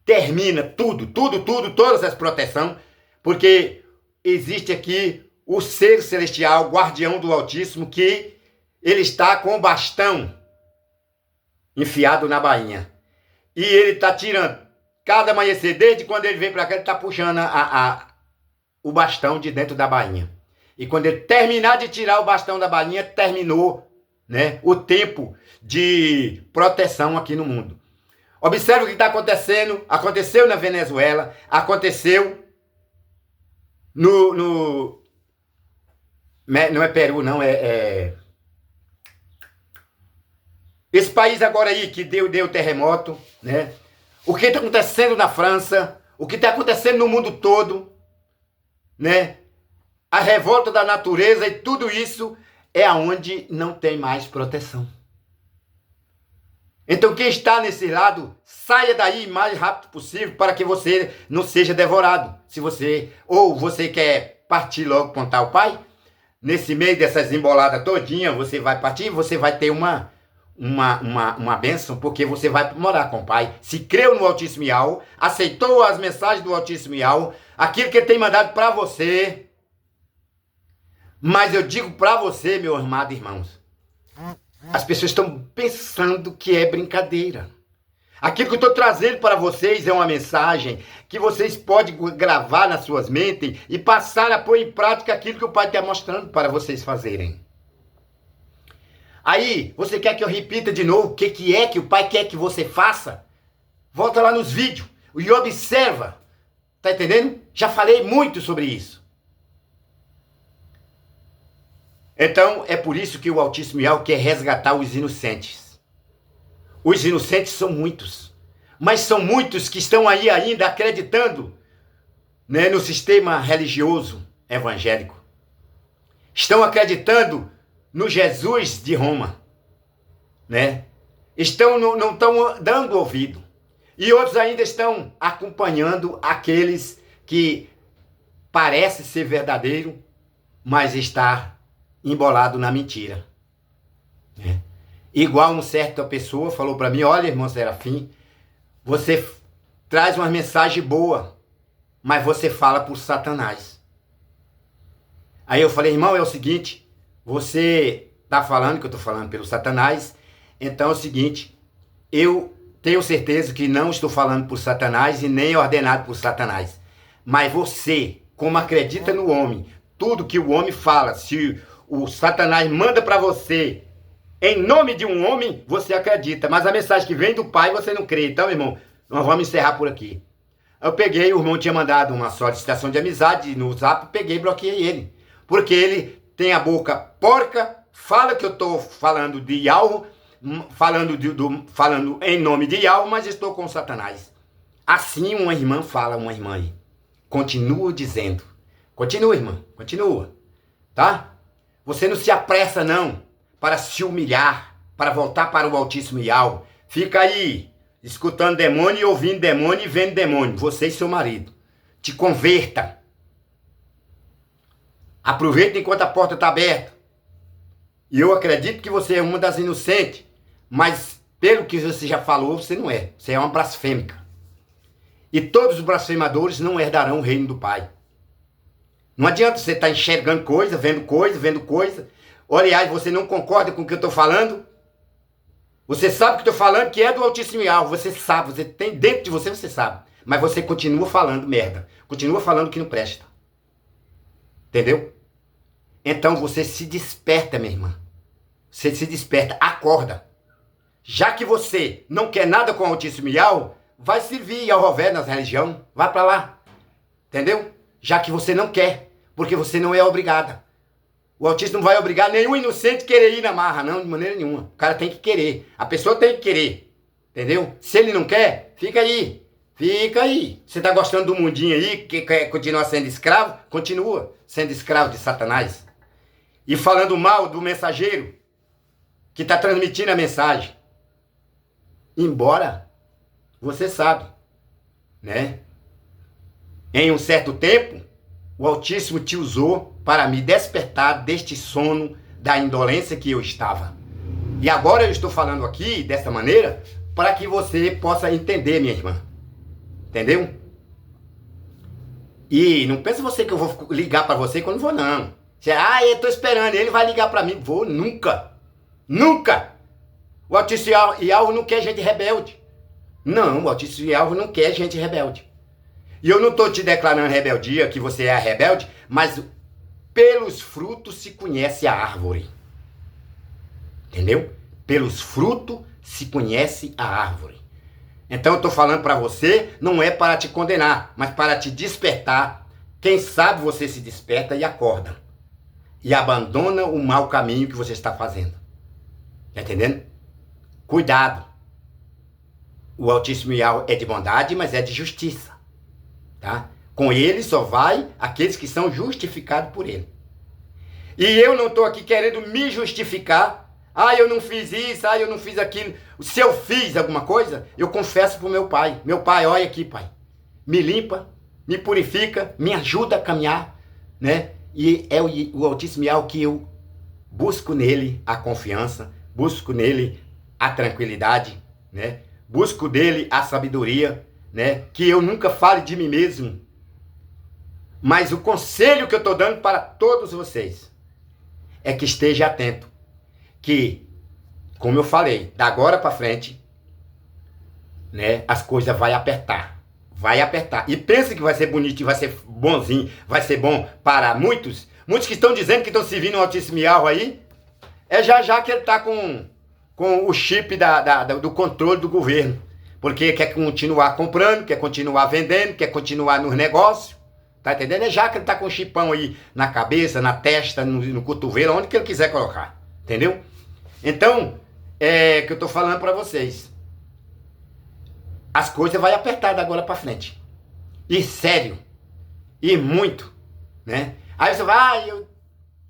termina tudo, todas as proteções, porque existe aqui o ser celestial, guardião do Altíssimo, que ele está com o bastão enfiado na bainha. E ele está tirando, cada amanhecer, desde quando ele vem para cá, ele está puxando o bastão de dentro da bainha. E quando ele terminar de tirar o bastão da bainha, terminou, né, o tempo de proteção aqui no mundo. Observe o que está acontecendo. Aconteceu na Venezuela, aconteceu não é Peru, não, esse país agora aí que deu terremoto, né? O que está acontecendo na França, o que está acontecendo no mundo todo, né? A revolta da natureza e tudo isso é aonde não tem mais proteção. Então quem está nesse lado, saia daí o mais rápido possível para que você não seja devorado. Se você quer partir logo contar o pai, nesse meio dessas emboladas todinha, você vai partir, você vai ter uma bênção, porque você vai morar com o pai. Se creu no Altíssimo Yahweh, aceitou as mensagens do Altíssimo Yahweh, aquilo que ele tem mandado para você. Mas eu digo para você, meu amado irmãos, as pessoas estão pensando que é brincadeira. Aquilo que eu estou trazendo para vocês é uma mensagem que vocês podem gravar nas suas mentes e passar a pôr em prática aquilo que o Pai está mostrando para vocês fazerem. Aí, você quer que eu repita de novo o que é que o Pai quer que você faça? Volta lá nos vídeos e observa. Tá entendendo? Já falei muito sobre isso. Então, é por isso que o Altíssimo Yahweh quer resgatar os inocentes. Os inocentes são muitos. Mas são muitos que estão aí ainda acreditando, né, no sistema religioso evangélico. Estão acreditando no Jesus de Roma. Né? Não estão dando ouvido. E outros ainda estão acompanhando aqueles que parece ser verdadeiro, mas está embolado na mentira. Né? Igual uma certa pessoa falou para mim, olha, irmão Serafim, você traz uma mensagem boa, mas você fala por Satanás. Aí eu falei, irmão, é o seguinte, você está falando que eu estou falando pelo Satanás, então é o seguinte, eu tenho certeza que não estou falando por Satanás e nem ordenado por Satanás. Mas você, como acredita no homem, tudo que o homem fala, se o Satanás manda para você, em nome de um homem, você acredita. Mas a mensagem que vem do Pai, você não crê. Então, irmão, nós vamos encerrar por aqui. Eu peguei, o irmão tinha mandado uma solicitação de amizade no Zap, peguei e bloqueei ele. Porque ele tem a boca porca, fala que eu estou falando de Yahweh, falando em nome de Yahweh, mas estou com Satanás. Assim uma irmã fala, uma irmã aí. Continua dizendo. Continua, irmã, continua. Tá? Você não se apressa, não, para se humilhar, para voltar para o Altíssimo Yahweh. Fica aí, escutando demônio, e ouvindo demônio e vendo demônio. Você e seu marido. Te converta. Aproveita enquanto a porta está aberta. E eu acredito que você é uma das inocentes, mas pelo que você já falou, você não é. Você é uma blasfêmica. E todos os blasfemadores não herdarão o reino do Pai. Não adianta você estar enxergando coisa, vendo coisa. Aliás, você não concorda com o que eu estou falando? Você sabe que eu estou falando que é do Altíssimo Yahweh. Você sabe, você tem dentro de você, você sabe. Mas você continua falando merda. Continua falando que não presta. Entendeu? Então você se desperta, minha irmã. Você se desperta, acorda. Já que você não quer nada com o Altíssimo Yahweh, vai servir ao Rové nas religiões. Vai para lá. Entendeu? Já que você não quer. Porque você não é obrigada. O Altíssimo não vai obrigar nenhum inocente a querer ir na marra, não, de maneira nenhuma. O cara tem que querer. A pessoa tem que querer. Entendeu? Se ele não quer, fica aí. Fica aí. Você tá gostando do mundinho aí, que quer continuar sendo escravo? Continua sendo escravo de Satanás. E falando mal do mensageiro que está transmitindo a mensagem. Embora, você sabe, né? Em um certo tempo, o Altíssimo te usou para me despertar deste sono da indolência que eu estava. E agora eu estou falando aqui, dessa maneira, para que você possa entender, minha irmã. Entendeu? E não pense você que eu vou ligar para você quando vou, não. Você, eu tô esperando, ele vai ligar para mim. Vou nunca. Nunca. O Altíssimo e Alvo não quer gente rebelde. Não, o Altíssimo e Alvo não quer gente rebelde. E eu não tô te declarando rebeldia, que você é rebelde, mas pelos frutos se conhece a árvore. Entendeu? Pelos frutos se conhece a árvore. Então eu estou falando para você, não é para te condenar, mas para te despertar. Quem sabe você se desperta e acorda. E abandona o mau caminho que você está fazendo. Tá entendendo? Cuidado. O Altíssimo Yahweh é de bondade, mas é de justiça. Tá? Com ele só vai aqueles que são justificados por ele. E eu não estou aqui querendo me justificar. Eu não fiz isso, eu não fiz aquilo. Se eu fiz alguma coisa, eu confesso pro meu pai. Meu pai, olha aqui, pai. Me limpa, me purifica, me ajuda a caminhar, né? E é o Altíssimo Yahweh que eu busco nele a confiança, busco nele a tranquilidade, né? Busco dele a sabedoria, né? Que eu nunca fale de mim mesmo. Mas o conselho que eu estou dando para todos vocês é que esteja atento. Que, como eu falei, da agora para frente, né, as coisas vai apertar. Vai apertar. E pense que vai ser bonito, vai ser bonzinho, vai ser bom para muitos. Muitos que estão dizendo que estão servindo o Altíssimo Yahweh aí, é já que ele está com o chip do controle do governo. Porque quer continuar comprando, quer continuar vendendo, quer continuar nos negócios. Tá entendendo? É já que ele está com o chipão aí na cabeça, na testa, no cotovelo, onde que ele quiser colocar. Entendeu? Então, é que eu tô falando para vocês. As coisas vai apertar da agora para frente. E sério. E muito, né? Aí você vai,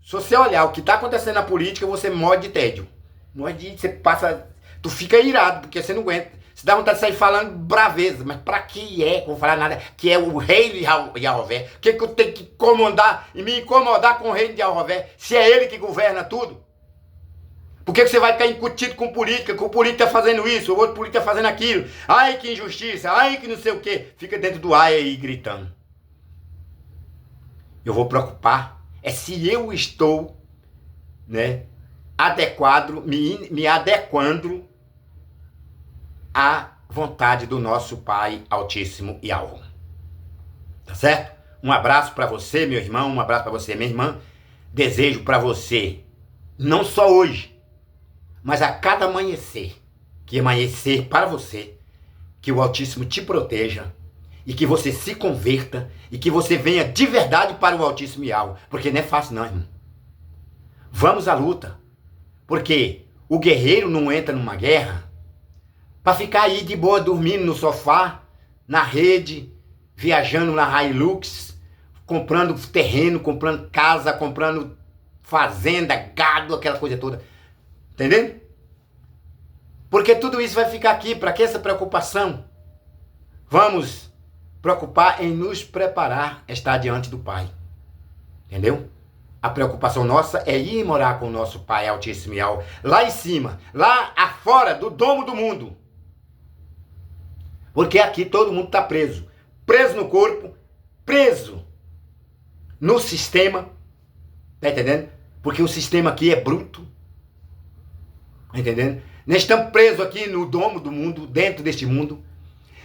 se você olhar o que tá acontecendo na política, você morre de tédio. Morre de, você passa, tu fica irado, porque você não aguenta. Você dá vontade de sair falando braveza, mas pra que é? Não vou falar nada, que é o rei de Yahvé. Por que eu tenho que incomodar e me incomodar com o rei de Yahvé, se é ele que governa tudo? Por que você vai ficar incutido com política, que o político tá fazendo isso, o outro político tá fazendo aquilo? Ai, que injustiça, ai, que não sei o quê. Fica dentro do ai aí gritando. Eu vou preocupar é se eu estou, né, adequado, me adequando à vontade do nosso Pai Altíssimo Yahweh. Tá certo? Um abraço para você, meu irmão, um abraço para você, minha irmã. Desejo para você, não só hoje, mas a cada amanhecer, que amanhecer para você, que o Altíssimo te proteja e que você se converta e que você venha de verdade para o Altíssimo Yahweh, porque não é fácil não, irmão. Vamos à luta, porque o guerreiro não entra numa guerra para ficar aí de boa dormindo no sofá, na rede, viajando na Hilux, comprando terreno, comprando casa, comprando fazenda, gado, aquela coisa toda. Entendendo? Porque tudo isso vai ficar aqui. Para que essa preocupação? Vamos preocupar em nos preparar a estar diante do Pai. Entendeu? A preocupação nossa é ir morar com o nosso Pai Altíssimo Yahweh, lá em cima, lá afora do domo do mundo. Porque aqui todo mundo está preso. Preso no corpo, preso no sistema. Tá entendendo? Porque o sistema aqui é bruto. Tá entendendo? Nós estamos presos aqui no domo do mundo, dentro deste mundo.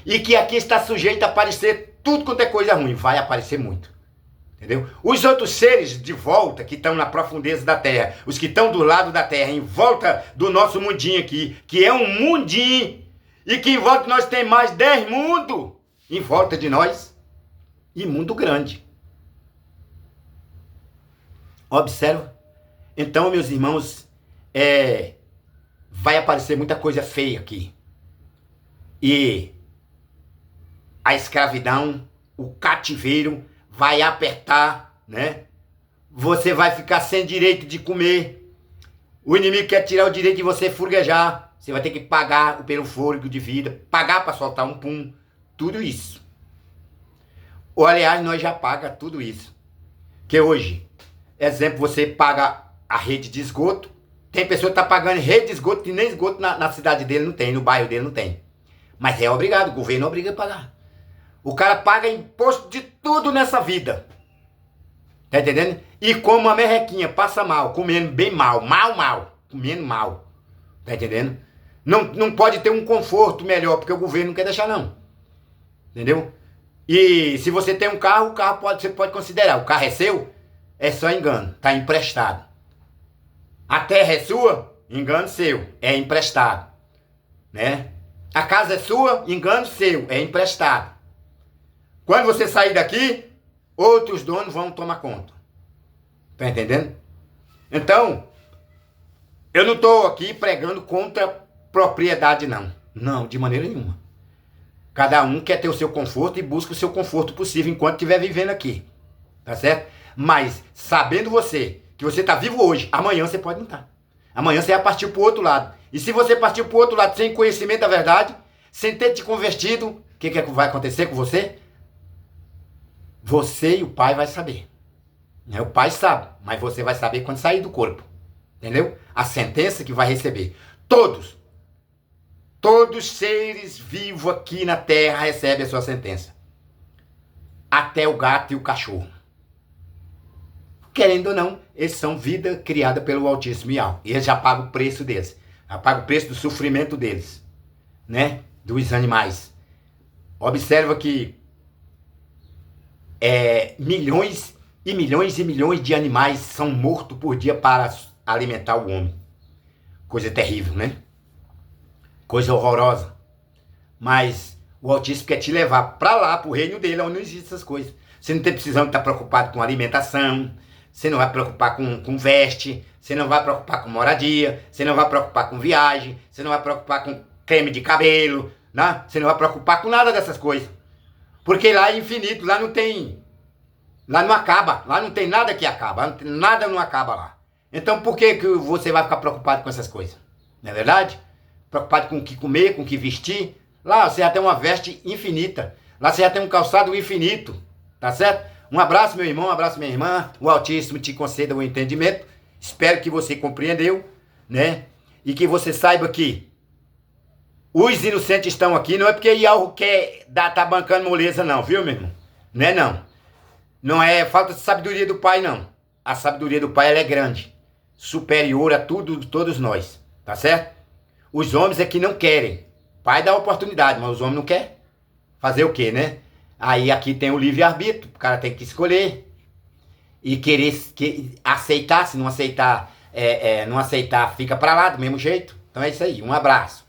E que aqui está sujeito a aparecer tudo quanto é coisa ruim. Vai aparecer muito. Entendeu? Os outros seres de volta, que estão na profundeza da Terra, os que estão do lado da Terra, em volta do nosso mundinho aqui, que é um mundinho, e que em volta de nós tem mais 10 mundos, em volta de nós, e mundo grande. Observa? Então, meus irmãos, vai aparecer muita coisa feia aqui. E a escravidão, o cativeiro vai apertar, né? Você vai ficar sem direito de comer. O inimigo quer tirar o direito de você furguejar. Você vai ter que pagar pelo fôlego de vida, pagar para soltar um pum, tudo isso. Ou, aliás, nós já pagamos tudo isso. Que hoje, exemplo, você paga a rede de esgoto, Tem pessoa que está pagando rede de esgoto e nem esgoto na cidade dele não tem, no bairro dele não tem. Mas é obrigado, o governo obriga a pagar. O cara paga imposto de tudo nessa vida. Tá entendendo? E como uma merrequinha, passa mal, comendo bem mal, comendo mal. Tá entendendo? Não pode ter um conforto melhor, porque o governo não quer deixar não. Entendeu? E se você tem um carro, você pode considerar, o carro é seu, é só engano, tá emprestado. A terra é sua, engano seu, é emprestado. Né? A casa é sua, engano seu, é emprestado. Quando você sair daqui, outros donos vão tomar conta. Tá entendendo? Então, eu não estou aqui pregando contra propriedade, não. Não, de maneira nenhuma. Cada um quer ter o seu conforto e busca o seu conforto possível enquanto estiver vivendo aqui. Tá certo? Mas, sabendo você que você está vivo hoje, amanhã você pode não estar. Amanhã você vai partir para o outro lado. E se você partir para o outro lado sem conhecimento da verdade, sem ter te convertido, o que vai acontecer com você? Você e o pai vai saber. O pai sabe, mas você vai saber quando sair do corpo. Entendeu? A sentença que vai receber. Todos seres vivos aqui na terra recebem a sua sentença. Até o gato e o cachorro. Querendo ou não, eles são vida criada pelo Altíssimo Yahweh. E eles já pagam o preço deles. Já pagam o preço do sofrimento deles. Né? Dos animais. Observa que milhões e milhões e milhões de animais são mortos por dia para alimentar o homem. Coisa terrível, né? Coisa horrorosa. Mas o Altíssimo quer te levar para lá, para o reino dele, onde não existem essas coisas. Você não tem precisão de estar preocupado com alimentação, você não vai preocupar com veste, você não vai preocupar com moradia, você não vai preocupar com viagem, você não vai preocupar com creme de cabelo, né? Você não vai preocupar com nada dessas coisas. Porque lá é infinito, lá não tem... Lá não acaba, lá não tem nada que acaba, nada não acaba lá. Então por que você vai ficar preocupado com essas coisas? Não é verdade? Preocupado com o que comer, com o que vestir. Lá você já tem uma veste infinita. Lá você já tem um calçado infinito. Tá certo? Um abraço, meu irmão, um abraço, minha irmã. O Altíssimo te conceda o entendimento. Espero que você compreendeu, né? E que você saiba que os inocentes estão aqui. Não é porque Yahweh quer tá bancando moleza, não, viu, meu irmão? Não é, não. Não é falta de sabedoria do Pai, não. A sabedoria do Pai, ela é grande. Superior a todos nós. Tá certo? Os homens é que não querem. O Pai dá oportunidade, mas os homens não querem. Fazer o quê, né? Aí aqui tem o livre-arbítrio. O cara tem que escolher. E querer aceitar. Se não aceitar, não aceitar, fica pra lá do mesmo jeito. Então é isso aí. Um abraço.